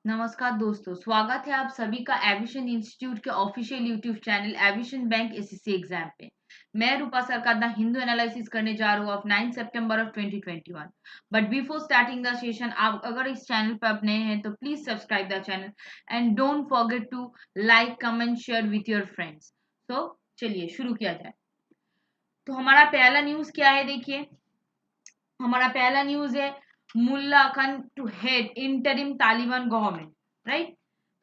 नमस्कार दोस्तों, स्वागत है आप सभी का एविशन इंस्टीट्यूट के official YouTube channel evasion bank SSC exam पे। मैं रूपा सरकार द हिंदू एनालिसिस करने जा रहा हूँ of 9 September of 2021। But before starting the session, आप अगर इस चैनल पर आप नए हैं तो please subscribe the channel and don't forget to like, comment, share with your friends. तो चलिए शुरू किया जाए। तो हमारा पहला न्यूज क्या है, देखिए हमारा पहला न्यूज है Mullah Khan to head interim Taliban government, right.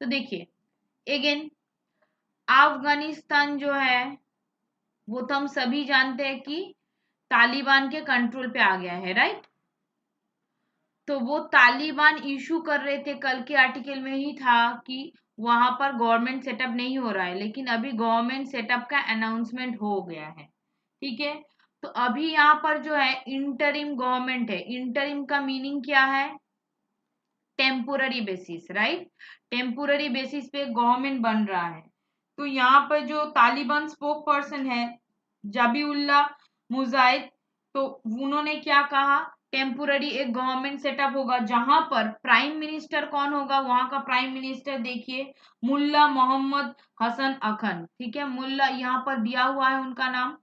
तो देखिए अगेन अफगानिस्तान जो है वो तो हम सभी जानते हैं कि तालिबान के कंट्रोल पे आ गया है, राइट। तो वो तालिबान इशू कर रहे थे, कल के आर्टिकल में ही था कि वहां पर गवर्नमेंट सेटअप नहीं हो रहा है, लेकिन अभी गवर्नमेंट सेटअप का अनाउंसमेंट हो गया है, ठीक है। तो अभी यहाँ पर जो है इंटरिम गवर्नमेंट है। इंटरिम का मीनिंग क्या है? Temporary basis, right. Temporary basis पे गवर्नमेंट बन रहा है। तो यहाँ पर जो तालिबान स्पोक पर्सन है जबीउल्ला मुजाहिद, तो उन्होंने क्या कहा, टेम्पोररी एक गवर्नमेंट सेटअप होगा जहां पर प्राइम मिनिस्टर कौन होगा, वहां का प्राइम मिनिस्टर देखिए मुल्ला मोहम्मद हसन अखन, ठीक है। मुल्ला यहाँ पर दिया हुआ है उनका नाम।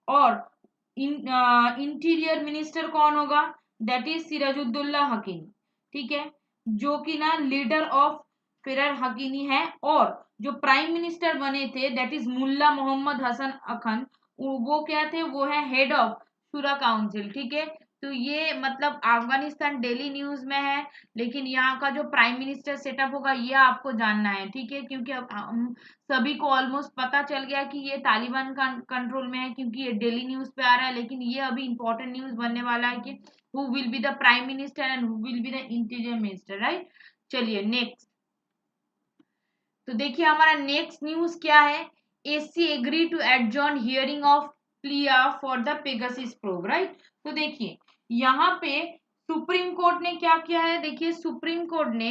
और इंटीरियर मिनिस्टर कौन होगा? दैट इज सिराजुद्दौला हकीमी, ठीक है, जो कि ना लीडर ऑफ फिरर हकीमी है। और जो प्राइम मिनिस्टर बने थे दैट इज मुल्ला मोहम्मद हसन अखन, वो क्या थे? वो है हेड ऑफ शुरा काउंसिल, ठीक है। तो ये मतलब अफगानिस्तान डेली न्यूज में है, लेकिन यहाँ का जो प्राइम मिनिस्टर सेटअप होगा ये आपको जानना है, ठीक है, क्योंकि अब हम सभी को ऑलमोस्ट पता चल गया कि ये तालिबान का कंट्रोल में है, क्योंकि ये डेली न्यूज पे आ रहा है। लेकिन ये अभी इंपॉर्टेंट न्यूज बनने वाला है कि who will be the prime minister and who will be the interior minister, right. चलिए नेक्स्ट। तो देखिए हमारा नेक्स्ट न्यूज क्या है, SC agree to adjourn hearing of plea for the Pegasus probe, right. तो देखिए यहाँ पे सुप्रीम कोर्ट ने क्या किया है, देखिए सुप्रीम कोर्ट ने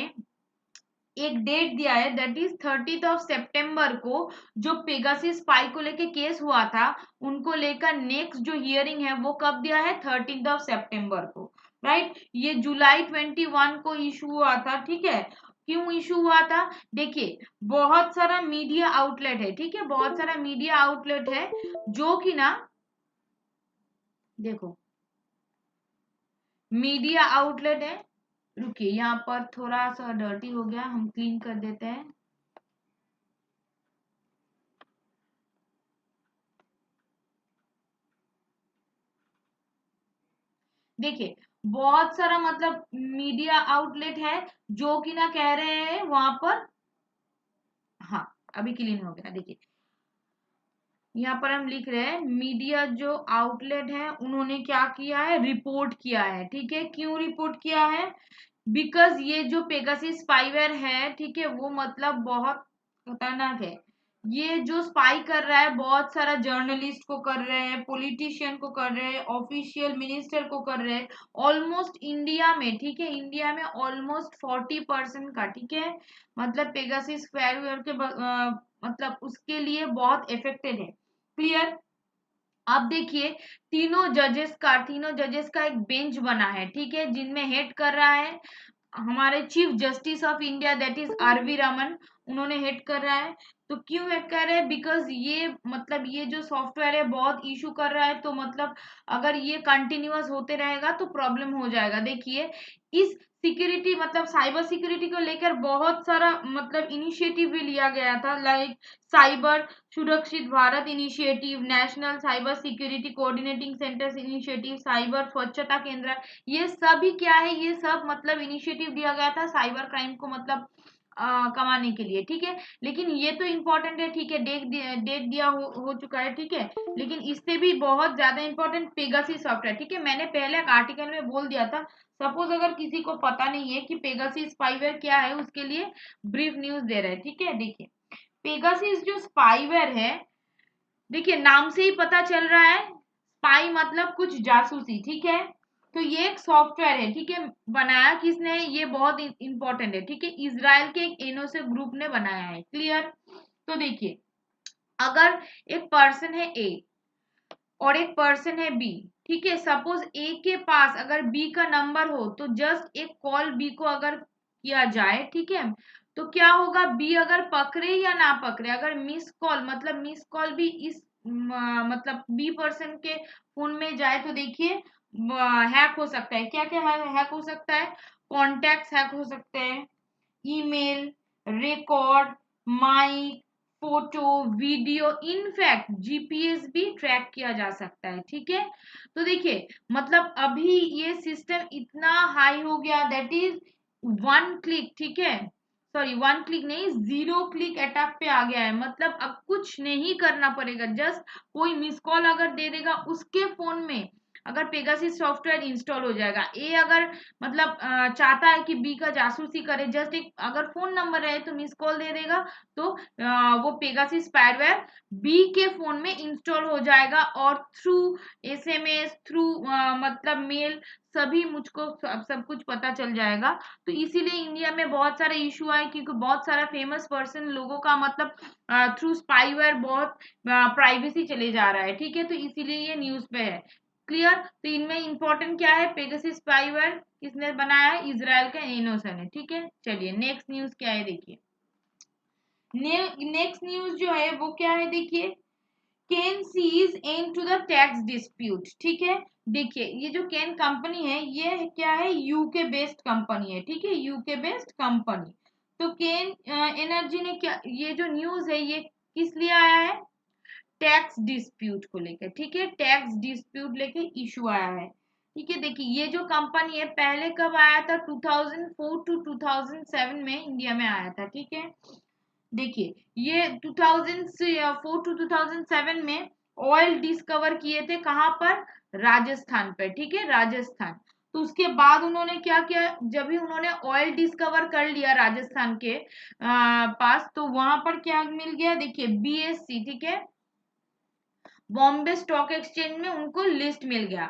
एक डेट दिया है, दैट इज 30 सितंबर को। जो पेगासिस स्पाई को लेके केस हुआ था उनको लेकर नेक्स्ट जो हियरिंग है वो कब दिया है? 30 सितंबर को, राइट। ये जुलाई 21 को इशू हुआ था, ठीक है। क्यों इशू हुआ था? देखिए बहुत सारा मीडिया आउटलेट है, ठीक है, बहुत सारा मीडिया आउटलेट है जो कि ना, देखो मीडिया आउटलेट है। रुकिए यहाँ पर थोड़ा सा डर्टी हो गया, हम क्लीन कर देते हैं। देखिए बहुत सारा मतलब मीडिया आउटलेट है जो कि ना कह रहे हैं वहां पर, हाँ अभी क्लीन हो गया। देखिए यहाँ पर हम लिख रहे हैं मीडिया जो आउटलेट है उन्होंने क्या किया है, रिपोर्ट किया है, ठीक है। क्यों रिपोर्ट किया है? बिकॉज ये जो पेगासिस स्पाईवेयर है, ठीक है, वो मतलब बहुत खतरनाक है। ये जो स्पाई कर रहा है बहुत सारा जर्नलिस्ट को कर रहे हैं, पॉलिटिशियन को कर रहे हैं, ऑफिशियल मिनिस्टर को कर रहे हैं, ऑलमोस्ट इंडिया में, ठीक है, इंडिया में ऑलमोस्ट 40% का, ठीक है, मतलब पेगासिस स्पाईवेयर के मतलब उसके लिए बहुत इफेक्टेड है। क्लियर? अब देखिए तीनों जजेस का एक बेंच बना है, ठीक है, जिनमें हेड कर रहा है हमारे chief justice of India that is R V Ramana, उन्होंने हेड कर रहा है। तो क्यों हेड कर रहे हैं? बिकॉज ये मतलब ये जो सॉफ्टवेयर है बहुत इशू कर रहा है, तो मतलब अगर ये कंटिन्यूअस होते रहेगा तो प्रॉब्लम हो जाएगा। देखिए इस सिक्योरिटी मतलब साइबर सिक्योरिटी को लेकर बहुत सारा मतलब इनिशिएटिव भी लिया गया था, लाइक साइबर सुरक्षित Bharat initiative, national cyber security coordinating centres initiative, cyber स्वच्छता केंद्र, ये सभी क्या है, ये सब मतलब इनिशिएटिव दिया गया था साइबर क्राइम को मतलब कमाने के लिए, ठीक है। लेकिन ये तो इम्पोर्टेंट है, ठीक है, डेट दिया हो चुका है, ठीक है। लेकिन इससे भी बहुत ज्यादा इम्पोर्टेंट पेगासिस सॉफ्टवेयर, ठीक है, मैंने पहले एक आर्टिकल में बोल दिया था। सपोज अगर किसी को पता नहीं है कि पेगासिस स्पाईवेयर क्या है, उसके लिए ब्रीफ न्यूज दे रहे हैं, ठीक है। देखिए पेगासिस जो स्पाईवेयर है, देखिए नाम से ही पता चल रहा है, स्पाई मतलब कुछ जासूसी, ठीक है। तो ये एक सॉफ्टवेयर है, ठीक है, बनाया किसने है ये बहुत इंपॉर्टेंट है, ठीक है, इजराइल के एक एनोसे ग्रुप ने बनाया है। क्लियर? तो देखिए अगर एक पर्सन है ए और एक पर्सन है बी, ठीक है, सपोज ए के पास अगर बी का नंबर हो तो जस्ट एक कॉल बी को अगर किया जाए, ठीक है। तो क्या होगा, बी अगर पकड़े या ना पकड़े, अगर मिस कॉल मतलब मिस कॉल भी इस मतलब बी पर्सन के फोन में जाए तो देखिए हैक हो सकता है। क्या क्या हैक हो सकता है, कॉन्टैक्ट्स हैक हो सकते हैं, email, record, mic, photo, video, in fact GPS भी ट्रैक किया जा सकता है, ठीक है। तो देखिए मतलब अभी ये सिस्टम इतना हाई हो गया, दैट इज वन क्लिक, ठीक है, सॉरी वन क्लिक नहीं, 0 क्लिक अटैक पे आ गया है। मतलब अब कुछ नहीं करना पड़ेगा, जस्ट कोई मिस कॉल अगर दे देगा उसके फोन में अगर पेगासिस सॉफ्टवेयर इंस्टॉल हो जाएगा। ए अगर मतलब चाहता है कि बी का जासूसी करे, जस्ट एक अगर फोन नंबर है तो मिस कॉल दे देगा, तो वो पेगासिस स्पाईवेयर बी के फोन में इंस्टॉल हो जाएगा और थ्रू एसएमएस, थ्रू मतलब मेल, सभी मुझको सब कुछ पता चल जाएगा। तो इसीलिए इंडिया में बहुत सारे इशू आए, क्योंकि बहुत सारा फेमस पर्सन लोगों का मतलब थ्रू स्पाईवेयर बहुत प्राइवेसी चले जा रहा है, ठीक है। तो इसीलिए ये न्यूज पे है, क्लियर। तो इनमें इंपॉर्टेंट क्या है, पेगासस स्पाईवेयर किसने बनाया है, इजराइल का एनोसा ने, ठीक है। चलिए नेक्स्ट न्यूज क्या है देखिए, नेक्स्ट न्यूज जो है वो क्या है देखिए, Cairn sees end to the tax dispute, ठीक है। देखिए ये जो केन कंपनी है ये क्या है, यूके बेस्ड कंपनी है, ठीक है, यूके बेस्ड कंपनी। तो केन एनर्जी ने क्या, ये जो न्यूज है ये किस लिए आया है, टैक्स डिस्प्यूट को लेकर, ठीक है, टैक्स डिस्प्यूट लेके इशू आया है, ठीक है। देखिए ये जो कंपनी है पहले कब आया था, 2004 टू 2007 में इंडिया में आया था, ठीक है। देखिए ये 2004 टू 2007 में ऑयल डिस्कवर किए थे, कहाँ पर, राजस्थान पर, ठीक है, राजस्थान। तो उसके बाद उन्होंने क्या किया, जब भी उन्होंने ऑयल डिस्कवर कर लिया राजस्थान के पास, तो वहां पर क्या मिल गया, देखिए बीएससी, ठीक है, बॉम्बे स्टॉक एक्सचेंज में उनको लिस्ट मिल गया।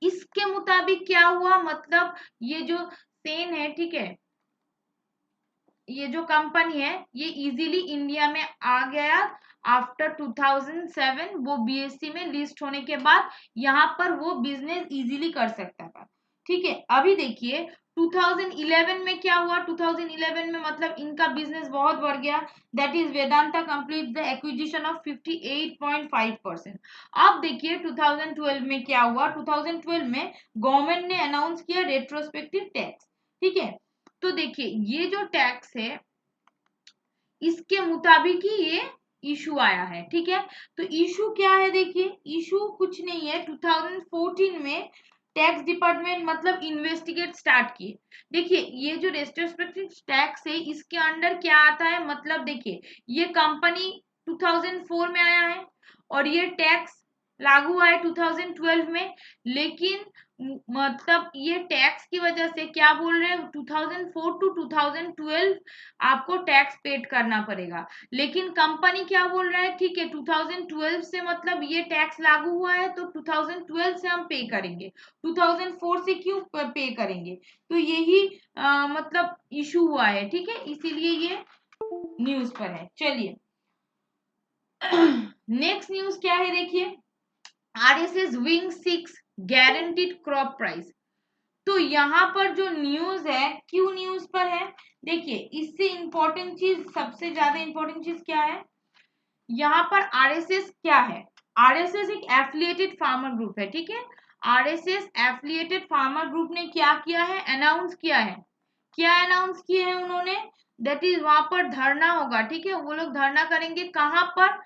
इसके मुताबिक क्या हुआ, मतलब ये जो सेन है, ठीक है, ये जो कंपनी है ये इजीली इंडिया में आ गया आफ्टर 2007, वो बीएससी में लिस्ट होने के बाद यहाँ पर वो बिजनेस इजीली कर सकता था, ठीक है। अभी देखिए 2011 में क्या हुआ, 2011 में मतलब इनका बिजनेस बहुत बढ़ गया, that is Vedanta complete the acquisition of 58.5%। अब देखिए 2012 में क्या हुआ, 2012 में गवर्नमेंट ने अनाउंस किया रेट्रोस्पेक्टिव टैक्स, ठीक है। तो देखिए ये जो टैक्स है इसके मुताबिक ही ये इशू आया है, ठीक है। तो इशू क्या है, देखिए इशू कुछ नहीं है, 2014 में टैक्स डिपार्टमेंट मतलब इन्वेस्टिगेट स्टार्ट किए। देखिए ये जो रेट्रोस्पेक्टिव टैक्स है इसके अंडर क्या आता है, मतलब देखिए ये कंपनी 2004 में आया है और ये टैक्स लागू हुआ है 2012 में, लेकिन मतलब ये टैक्स की वजह से क्या बोल रहे हैं, 2004 टू 2012 आपको टैक्स पेड करना पड़ेगा। लेकिन कंपनी क्या बोल रहा है, ठीक है 2012 से मतलब ये टैक्स लागू हुआ है तो 2012 से हम पे करेंगे, 2004 से क्यों पे करेंगे। तो यही मतलब इशू हुआ है, ठीक है, इसीलिए ये न्यूज पर है। चलिए नेक्स्ट न्यूज क्या है देखिए, RSS wing 6 guaranteed crop price. तो यहाँ पर जो न्यूज है, क्यों न्यूज पर है, देखिए इससे इंपॉर्टेंट चीज, सबसे ज्यादा इंपॉर्टेंट चीज क्या है, यहाँ पर आरएसएस क्या है, आरएसएस एक एफिलिएटेड फार्मर ग्रुप है, ठीक है। आरएसएस एफिलिएटेड फार्मर ग्रुप ने क्या किया है, अनाउंस किया है, क्या अनाउंस किए हैं उन्होंने, दैट इज वहां पर धरना होगा, ठीक है, वो लोग धरना करेंगे कहाँ पर,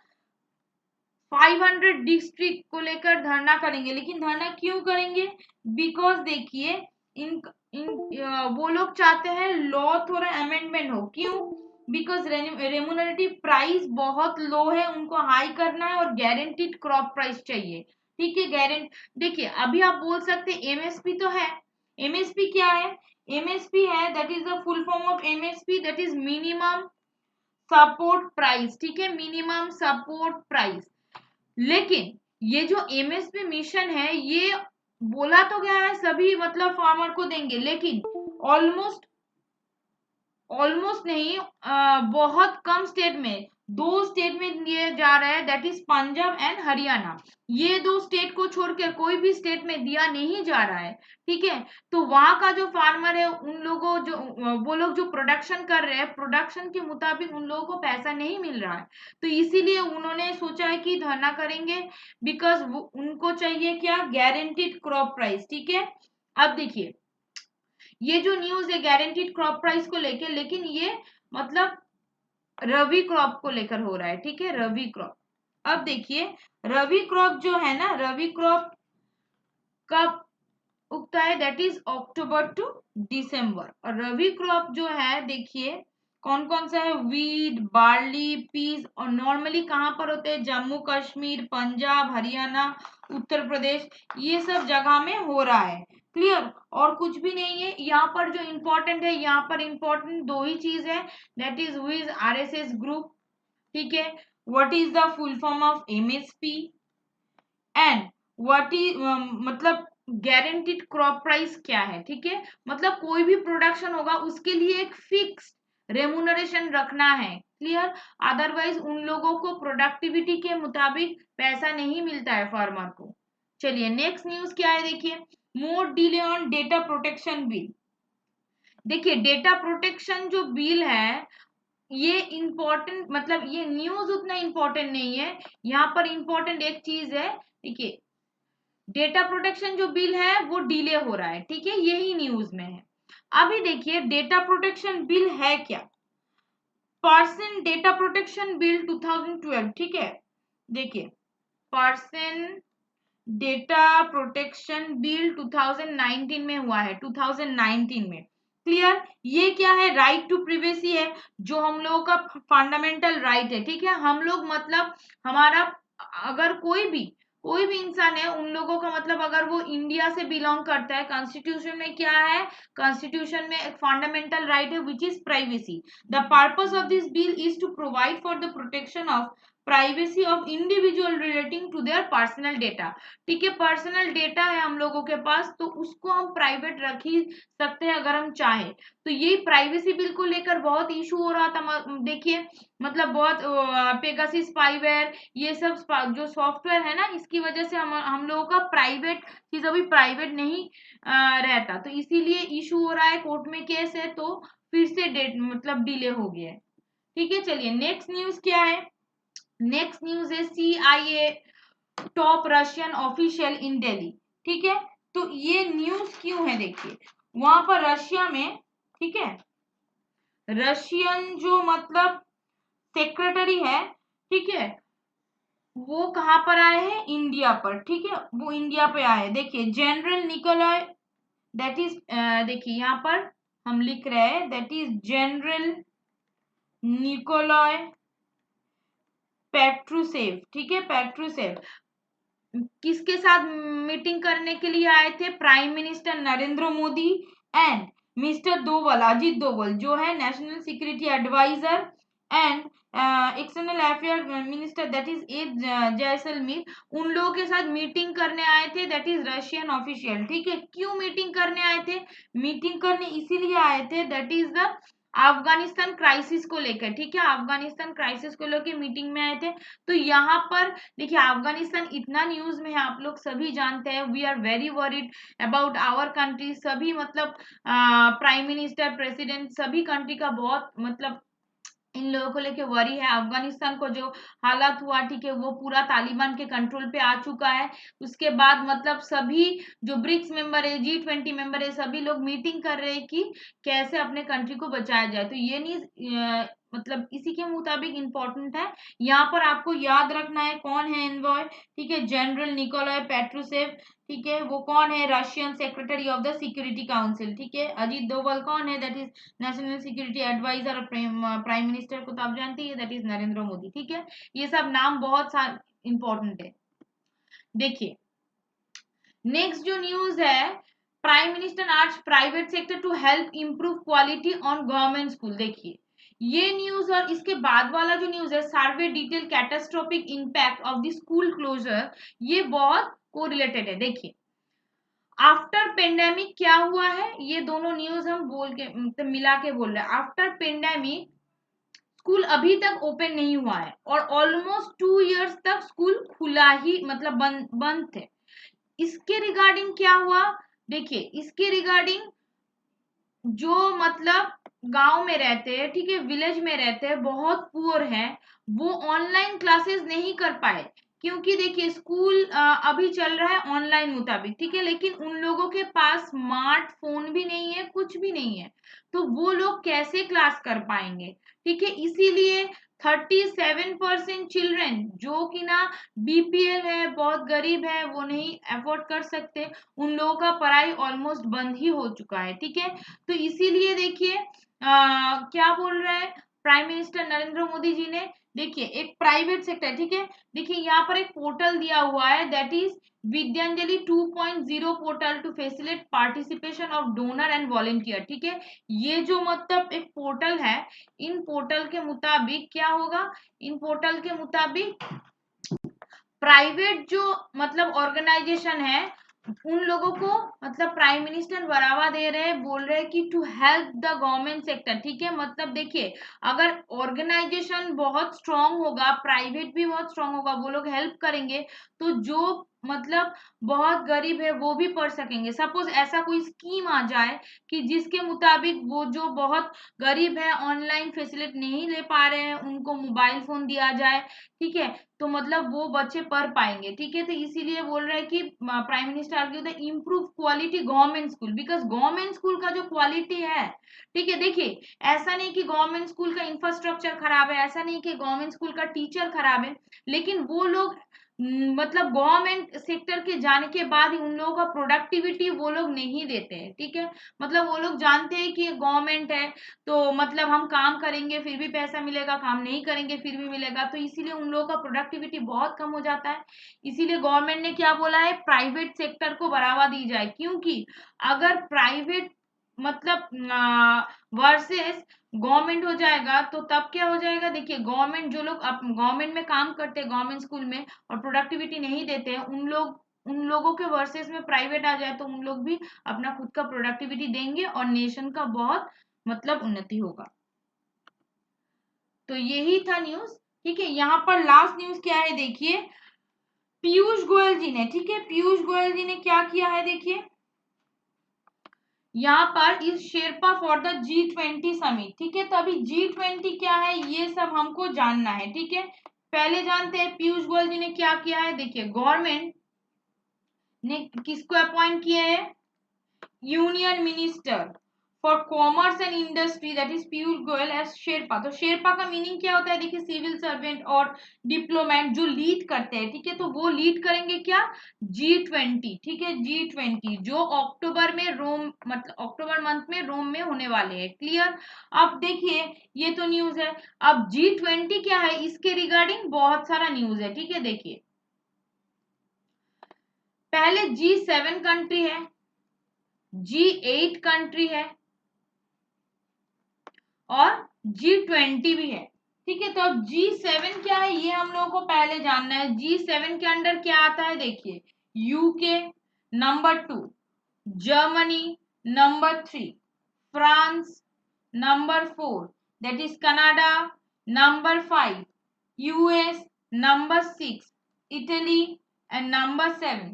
500 डिस्ट्रिक्ट को लेकर धरना करेंगे। लेकिन धरना क्यों करेंगे, बिकॉज देखिए इन वो लोग चाहते हैं लॉ थोड़ा अमेंडमेंट हो, क्यों, बिकॉज रेम्यूनरेटिव प्राइस बहुत लो है, उनको हाई करना है और गारंटीड क्रॉप प्राइस चाहिए, ठीक है, गारंट। देखिए अभी आप बोल सकते एमएसपी तो है, एमएसपी क्या है, एमएसपी है that is the full form of MSP, that is minimum support price, ठीक है, मिनिमम सपोर्ट प्राइस। लेकिन ये जो एमएसपी मिशन है ये बोला तो गया है सभी मतलब फार्मर को देंगे, लेकिन ऑलमोस्ट ऑलमोस्ट नहीं बहुत कम स्टेट में दो स्टेट में दिया जा रहा है, that is Punjab and Haryana. ये दो स्टेट को छोड़कर कोई भी स्टेट में दिया नहीं जा रहा है, ठीक है। तो वहां का जो फार्मर है, उन लोगों जो वो लोग जो प्रोडक्शन कर रहे हैं, प्रोडक्शन के मुताबिक उन लोगों को पैसा नहीं मिल रहा है, तो इसीलिए उन्होंने सोचा है कि धरना करेंगे, बिकॉज उनको चाहिए क्या, गारंटीड क्रॉप प्राइस, ठीक है। अब देखिए, ये जो न्यूज है गारंटीड क्रॉप प्राइस को लेके, लेकिन ये मतलब रवि क्रॉप को लेकर हो रहा है, ठीक है, रवि क्रॉप। अब देखिए, रवि क्रॉप जो है ना, रवि क्रॉप कब उगता है, दैट इज अक्टूबर टू दिसंबर। और रवि क्रॉप जो है, देखिए कौन कौन सा है, वीट, बार्ली, पीस, और नॉर्मली कहाँ पर होते हैं, जम्मू कश्मीर, पंजाब, हरियाणा, उत्तर प्रदेश, ये सब जगह में हो रहा है, क्लियर। और कुछ भी नहीं है यहाँ पर। जो इम्पोर्टेंट है यहाँ पर, इम्पोर्टेंट दो ही चीज है, that is who is RSS group, ठीक है, what is the full form of MSP, and what is मतलब गारंटीड क्रॉप प्राइस क्या है, ठीक है। मतलब कोई भी प्रोडक्शन होगा उसके लिए एक फिक्स रेमुनरेशन रखना है, क्लियर। अदरवाइज उन लोगों को प्रोडक्टिविटी के मुताबिक पैसा नहीं मिलता है फार्मर को। चलिए नेक्स्ट न्यूज क्या है, देखिए, मोर delay on data protection bill. देखिए डेटा प्रोटेक्शन जो बिल है, ये इंपॉर्टेंट, मतलब ये न्यूज उतना इंपॉर्टेंट नहीं है, यहाँ पर इंपॉर्टेंट एक चीज है, देखिए डेटा प्रोटेक्शन जो बिल है वो डिले हो रहा है, ठीक है, यही न्यूज में है। अभी देखिए डेटा प्रोटेक्शन बिल है क्या, पर्सन डेटा प्रोटेक्शन बिल 2012, ठीक है। देखिए पर्सन डेटा प्रोटेक्शन बिल 2019 में हुआ है, 2019 में, क्लियर। ये क्या है, राइट टू प्रिवेसी है, जो हम लोगों का फंडामेंटल राइट है, ठीक है। हम लोग मतलब हमारा, अगर कोई भी इंसान है, उन लोगों का मतलब अगर वो इंडिया से बिलोंग करता है, कॉन्स्टिट्यूशन में क्या है, कॉन्स्टिट्यूशन में एक फंडामेंटल राइट है which is privacy. The purpose of this bill is to provide for the protection of privacy of individual relating to their personal data, ठीक है। पर्सनल डेटा है हम लोगों के पास, तो उसको हम प्राइवेट रख ही सकते हैं अगर हम चाहें। तो ये प्राइवेसी बिल को लेकर बहुत इशू हो रहा था, देखिए मतलब बहुत पेगासिस स्पाईवेयर, ये सब जो सॉफ्टवेयर है ना, इसकी वजह से हम लोगों का प्राइवेट चीज अभी प्राइवेट नहीं रहता, तो इसीलिए इशू हो रहा है, कोर्ट में केस है, तो फिर से डेट मतलब डिले हो गया है, ठीक है। चलिए नेक्स्ट न्यूज क्या है, नेक्स्ट न्यूज है CIA टॉप रशियन ऑफिशियल इन दिल्ली, ठीक है। तो ये न्यूज क्यों है, देखिए वहां पर रशिया में, ठीक है, रशियन जो मतलब सेक्रेटरी है, ठीक है, वो कहां पर आए हैं, इंडिया पर, ठीक है, वो इंडिया पे आए हैं। देखिए जनरल निकोलॉय, दैट इज, देखिए यहाँ पर हम लिख रहे हैं, दैट इज जनरल निकोलॉय पेट्रूसेव, ठीक है, पेट्रूसेव किसके साथ मीटिंग करने के लिए आए थे, prime minister Narendra Modi and mister Doval, Ajit Doval जो है national security advisor, and external affair minister that is a Jaisalmer, उन लोगों के साथ मीटिंग करने आए थे, दैट इज रशियन ऑफिशियल, ठीक है। क्यों मीटिंग करने आए थे, मीटिंग करने इसीलिए आए थे, that is the Afghanistan crisis को लेकर, ठीक है, अफगानिस्तान क्राइसिस को लेकर मीटिंग में आए थे। तो यहाँ पर देखिए अफगानिस्तान इतना न्यूज में है, आप लोग सभी जानते हैं, we are very worried about our country, सभी मतलब प्राइम मिनिस्टर, प्रेसिडेंट, सभी कंट्री का बहुत मतलब इन लोगों को लेके वरी है। अफगानिस्तान को जो हालात हुआ, ठीक है, वो पूरा तालिबान के कंट्रोल पे आ चुका है। उसके बाद मतलब सभी जो ब्रिक्स मेंबर है, G20 मेंबर है, सभी लोग मीटिंग कर रहे हैं कि कैसे अपने कंट्री को बचाया जाए। तो ये न्यूज मतलब इसी के मुताबिक इम्पोर्टेंट है। यहाँ पर आपको याद रखना है कौन है एनवॉय, ठीक है, जनरल निकोलॉय पेट्रूसेव, ठीक है, वो कौन है, Russian secretary of the security council, ठीक है। अजीत दोवल कौन है, that is national security advisor और प्राइम मिनिस्टर को तो आप जानते हैं, दैट इज नरेंद्र मोदी, ठीक है। ये सब नाम बहुत इंपॉर्टेंट है। देखिए नेक्स्ट जो न्यूज है, prime minister urges private sector to help improve quality on government school. देखिए ये न्यूज और इसके बाद वाला जो न्यूज है, survey detail catastrophic impact of the school closure, ये बहुत को रिलेटेड है। देखिए आफ्टर पेंडेमिक क्या हुआ है, ये दोनों न्यूज हम बोल के मतलब मिला के बोल रहे हैं। आफ्टर पेंडेमिक स्कूल अभी तक ओपन नहीं हुआ है और ऑलमोस्ट 2 इयर्स तक स्कूल खुला ही मतलब बंद थे। इसके रिगार्डिंग क्या हुआ, देखिए इसके रिगार्डिंग जो मतलब गांव में रहते हैं, ठीक है, विलेज में रहते हैं, बहुत पुअर है, वो ऑनलाइन क्लासेस नहीं कर पाए, क्योंकि देखिए स्कूल अभी चल रहा है ऑनलाइन मुताबिक, ठीक है, लेकिन उन लोगों के पास स्मार्टफोन भी नहीं है, कुछ भी नहीं है, तो वो लोग कैसे क्लास कर पाएंगे, ठीक है। इसीलिए 37% चिल्ड्रन जो कि ना बीपीएल है, बहुत गरीब है, वो नहीं अफोर्ड कर सकते, उन लोगों का पढ़ाई ऑलमोस्ट बंद ही हो चुका है, ठीक है। तो इसीलिए देखिए क्या बोल रहे हैं प्राइम मिनिस्टर नरेंद्र मोदी जी ने, देखिए एक प्राइवेट सेक्टर, ठीक है, देखिए यहाँ पर एक पोर्टल दिया हुआ है, that is Vidyanjali 2.0 portal to facilitate participation of donor and volunteer, ठीक है। ये जो मतलब एक पोर्टल है, इन पोर्टल के मुताबिक क्या होगा, इन पोर्टल के मुताबिक प्राइवेट जो मतलब ऑर्गेनाइजेशन है, उन लोगों को मतलब प्राइम मिनिस्टर बढ़ावा दे रहे हैं, बोल रहे हैं कि to help the government sector, ठीक है। मतलब देखिए अगर ऑर्गेनाइजेशन बहुत स्ट्रांग होगा, प्राइवेट भी बहुत स्ट्रांग होगा, वो लोग हेल्प करेंगे, तो जो मतलब बहुत गरीब है वो भी पढ़ सकेंगे। सपोज ऐसा कोई स्कीम आ जाए कि जिसके मुताबिक वो जो बहुत गरीब है, ऑनलाइन फैसिलिटी नहीं ले पा रहे हैं, उनको मोबाइल फोन दिया जाए, ठीक है, तो मतलब वो बच्चे पढ़ पाएंगे, ठीक है। तो इसीलिए बोल रहे हैं कि prime minister argue the improve quality government school, because government school का जो क्वालिटी है, ठीक है, देखिए ऐसा नहीं कि गवर्नमेंट स्कूल का इंफ्रास्ट्रक्चर खराब है, ऐसा नहीं कि गवर्नमेंट स्कूल का टीचर खराब है, लेकिन वो लोग मतलब गवर्नमेंट सेक्टर के जाने के बाद ही उन लोगों का प्रोडक्टिविटी वो लोग नहीं देते हैं, ठीक है। मतलब वो लोग जानते हैं कि गवर्नमेंट है, तो मतलब हम काम करेंगे फिर भी पैसा मिलेगा, काम नहीं करेंगे फिर भी मिलेगा, तो इसीलिए उन लोगों का प्रोडक्टिविटी बहुत कम हो जाता है। इसीलिए गवर्नमेंट ने क्या बोला है, प्राइवेट सेक्टर को बढ़ावा दी जाए, क्योंकि अगर प्राइवेट मतलब वर्सेस गवर्नमेंट हो जाएगा तो तब क्या हो जाएगा, देखिए गवर्नमेंट जो लोग गवर्नमेंट में काम करते हैं, गवर्नमेंट स्कूल में, और प्रोडक्टिविटी नहीं देते हैं, उन लोगों के वर्सेस में प्राइवेट आ जाए तो उन लोग भी अपना खुद का प्रोडक्टिविटी देंगे और नेशन का बहुत मतलब उन्नति होगा। तो यही था न्यूज, ठीक है। यहाँ पर लास्ट न्यूज क्या है, देखिए पीयूष गोयल जी ने, ठीक है, पीयूष गोयल जी ने क्या किया है, देखिए यहाँ पर इस Sherpa for the G20 summit, ठीक है। तो अभी G20 क्या है ये सब हमको जानना है, ठीक है। पहले जानते हैं पीयूष गोयल जी ने क्या किया है, देखिए गवर्नमेंट ने किसको अपॉइंट किया है, union minister for commerce and industry, that is Piyush Goyal as sherpa. तो शेरपा का मीनिंग क्या होता है, देखिए सिविल सर्वेंट और डिप्लोमेट जो लीड करते हैं, ठीक है, तो वो लीड करेंगे क्या, G20, ठीक है, G20 जो अक्टूबर में रोम मतलब अक्टूबर मंथ में रोम में होने वाले हैं, क्लियर। अब देखिए ये तो न्यूज है, अब G20 क्या है, इसके रिगार्डिंग बहुत सारा न्यूज है, ठीक है। देखिए पहले G7 कंट्री है, G8 कंट्री है और G20 भी है, ठीक है। तो अब G7 क्या है ये हम लोगों को पहले जानना है। G7 के अंडर क्या आता है, देखिए UK number 2, Germany number 3, France number 4, that is Canada number 5, US number 6, Italy and number 7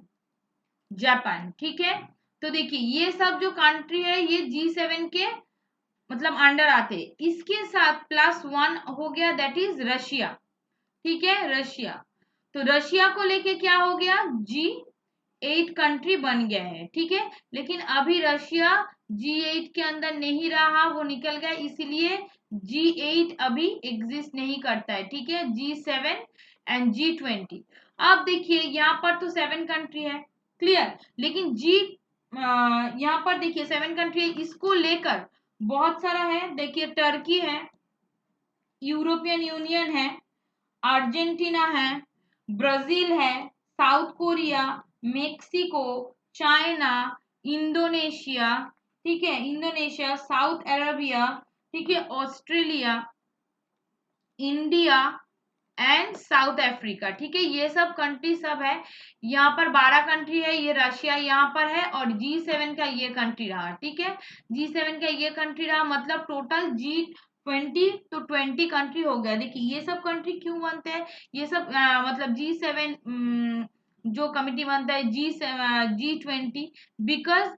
Japan, ठीक है। तो देखिए ये सब जो कंट्री है ये G7 के मतलब अंडर आते हैं। इसके साथ +1 हो गया, दैट इज रशिया, ठीक है, रशिया। तो रशिया को लेके क्या हो गया, G8 कंट्री बन गया है, ठीक है। लेकिन अभी रशिया G8 के अंदर नहीं रहा, वो निकल गया, इसीलिए G8 अभी एग्जिस्ट नहीं करता है, ठीक है। G7 and G20। अब देखिए यहाँ पर तो 7 कंट्री है, क्लियर, लेकिन यहाँ पर देखिए 7 कंट्री है, इसको लेकर बहुत सारा है, देखिए टर्की है, यूरोपियन यूनियन है, अर्जेंटीना है, ब्राजील है, south Korea, Mexico, China, Indonesia, ठीक है, इंडोनेशिया, साउथ अरेबिया, ठीक है, Australia, India and south Africa, ठीक है। ये सब कंट्री सब है, यहाँ पर 12 कंट्री है, ये रशिया यहाँ पर है, और G7 का ये कंट्री रहा, ठीक है, G7 का ये कंट्री रहा, मतलब टोटल 20 तो 20 कंट्री हो गया। देखिए ये सब कंट्री क्यों बनते हैं, ये सब मतलब G7 जो कमिटी बनता है, G20, because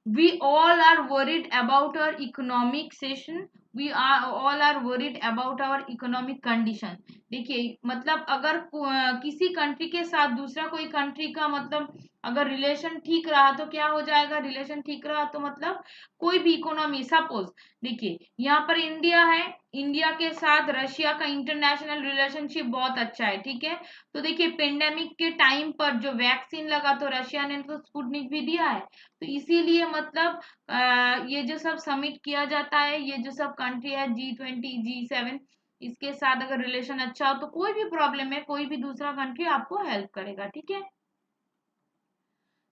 we all are worried about our economic session, we are all are worried about our economic condition। देखिए मतलब अगर किसी कंट्री के साथ दूसरा कोई कंट्री का मतलब अगर रिलेशन ठीक रहा तो क्या हो जाएगा, रिलेशन ठीक रहा तो मतलब कोई भी इकोनॉमी, सपोज देखिए यहाँ पर इंडिया है, इंडिया के साथ रशिया का इंटरनेशनल रिलेशनशिप बहुत अच्छा है, ठीक है। तो देखिए पेंडेमिक के टाइम पर जो वैक्सीन लगा तो रशिया ने तो स्पुतनिक भी दिया है, तो इसीलिए मतलब ये जो सब समिट किया जाता है, ये जो सब कंट्री है G20 G7, इसके साथ अगर रिलेशन अच्छा हो तो कोई भी प्रॉब्लम है कोई भी दूसरा कंट्री आपको हेल्प करेगा, ठीक है।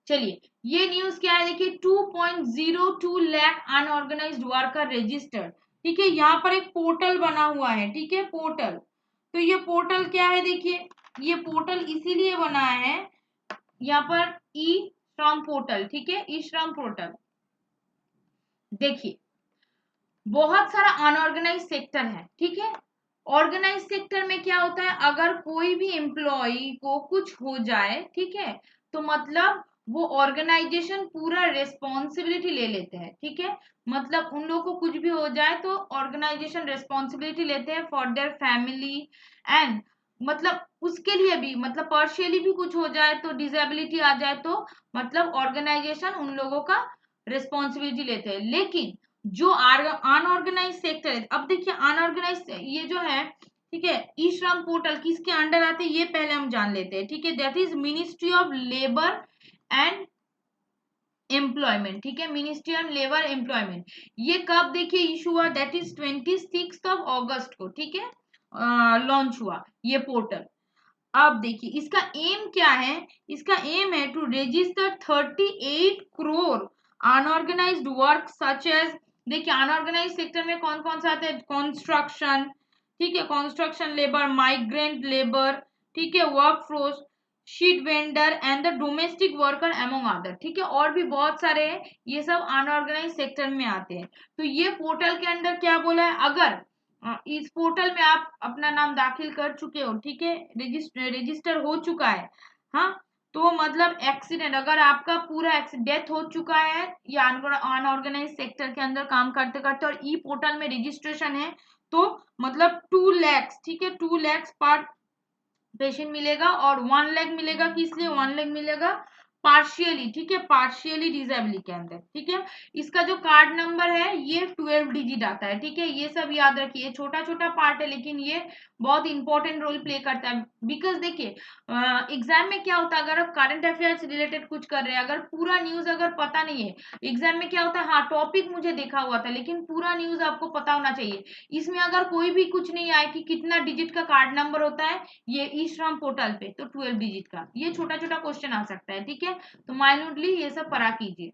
चलिए ये न्यूज क्या है, देखिए 2.02 लाख अनऑर्गेनाइज्ड वर्कर रजिस्टर्ड, ठीक है। यहाँ पर एक पोर्टल बना हुआ है, ठीक है, पोर्टल। तो ये पोर्टल क्या है, देखिए ये पोर्टल इसीलिए बना है, यहाँ पर ई श्रम पोर्टल, ठीक है, ई श्रम पोर्टल। देखिए बहुत सारा अनऑर्गेनाइज सेक्टर है, ठीक है। ऑर्गेनाइज सेक्टर में क्या होता है, अगर कोई भी एम्प्लॉय को कुछ हो जाए, ठीक है, तो मतलब वो ऑर्गेनाइजेशन पूरा रिस्पॉन्सिबिलिटी ले लेते हैं, ठीक है। मतलब उन लोगों को कुछ भी हो जाए तो ऑर्गेनाइजेशन रिस्पॉन्सिबिलिटी लेते हैं फॉर देयर फैमिली एंड मतलब उसके लिए भी मतलब पार्शियली भी कुछ हो जाए तो डिसेबिलिटी आ जाए तो मतलब ऑर्गेनाइजेशन उन लोगों का रिस्पॉन्सिबिलिटी लेते हैं। लेकिन जो अनऑर्गेनाइज सेक्टर है, अब देखिए अनऑर्गेनाइज ये जो है, ठीक है, ई श्रम पोर्टल किसके अंडर आते हैं ये पहले हम जान लेते हैं, ठीक है। That is ministry of labour and employment, ठीक है, मिनिस्ट्री ऑफ लेबर एम्प्लॉयमेंट। ये कब देखिए इशू हुआ, दैट इज 26 अगस्त को, ठीक है, लॉन्च हुआ ये पोर्टल। अब देखिए इसका एम क्या है, इसका एम है to register 38 crore unorganised work such as, देखिए अनऑर्गेनाइज सेक्टर में कौन कौन सा आता है, कंस्ट्रक्शन, ठीक है, कंस्ट्रक्शन लेबर, माइग्रेंट लेबर, ठीक है, work force, sheet vendor and the domestic worker among other, ठीक है, और भी बहुत सारे हैं, ये सब अनऑर्गेनाइज सेक्टर में आते हैं। तो ये पोर्टल के अंदर क्या बोला है, अगर इस पोर्टल में आप अपना नाम दाखिल कर चुके हो, ठीक है, रजिस्टर हो चुका है, हाँ, तो मतलब एक्सीडेंट अगर आपका पूरा डेथ हो चुका है या अनऑर्गेनाइज सेक्टर के अंदर काम करते करते और ई पोर्टल में रजिस्ट्रेशन है तो मतलब 2 लाख, ठीक है, 2 लाख पर पेशेंट मिलेगा और 1 लाख मिलेगा, किस लिए 1 लाख मिलेगा, पार्शियली, ठीक है, पार्शियली डिसेबिलिटी के अंदर, ठीक है। इसका जो कार्ड नंबर है ये 12 डिजिट आता है, ठीक है, ये सब याद रखिए, छोटा छोटा पार्ट है लेकिन ये बहुत इंपॉर्टेंट रोल प्ले करता है। बिकॉज देखिए एग्जाम में क्या होता है, अगर आप करंट अफेयर से रिलेटेड कुछ कर रहे हैं, अगर पूरा न्यूज अगर पता नहीं है, एग्जाम में क्या होता है, हाँ टॉपिक मुझे देखा हुआ था लेकिन पूरा न्यूज आपको पता होना चाहिए। इसमें अगर कोई भी कुछ नहीं आए कि कितना डिजिट का कार्ड नंबर होता है ये ई श्रम पोर्टल पे, तो 12 डिजिट का ये छोटा छोटा क्वेश्चन आ सकता है, ठीक है, तो माइन्यूटली ये सब पढ़ा कीजिए।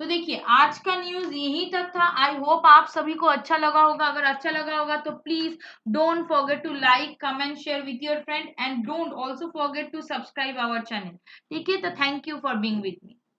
तो देखिए आज का न्यूज यहीं तक था, आई होप आप सभी को अच्छा लगा होगा, अगर अच्छा लगा होगा तो please don't forget to like comment share with your friend and don't also forget to subscribe our channel, ठीक है। तो thank you for being with me.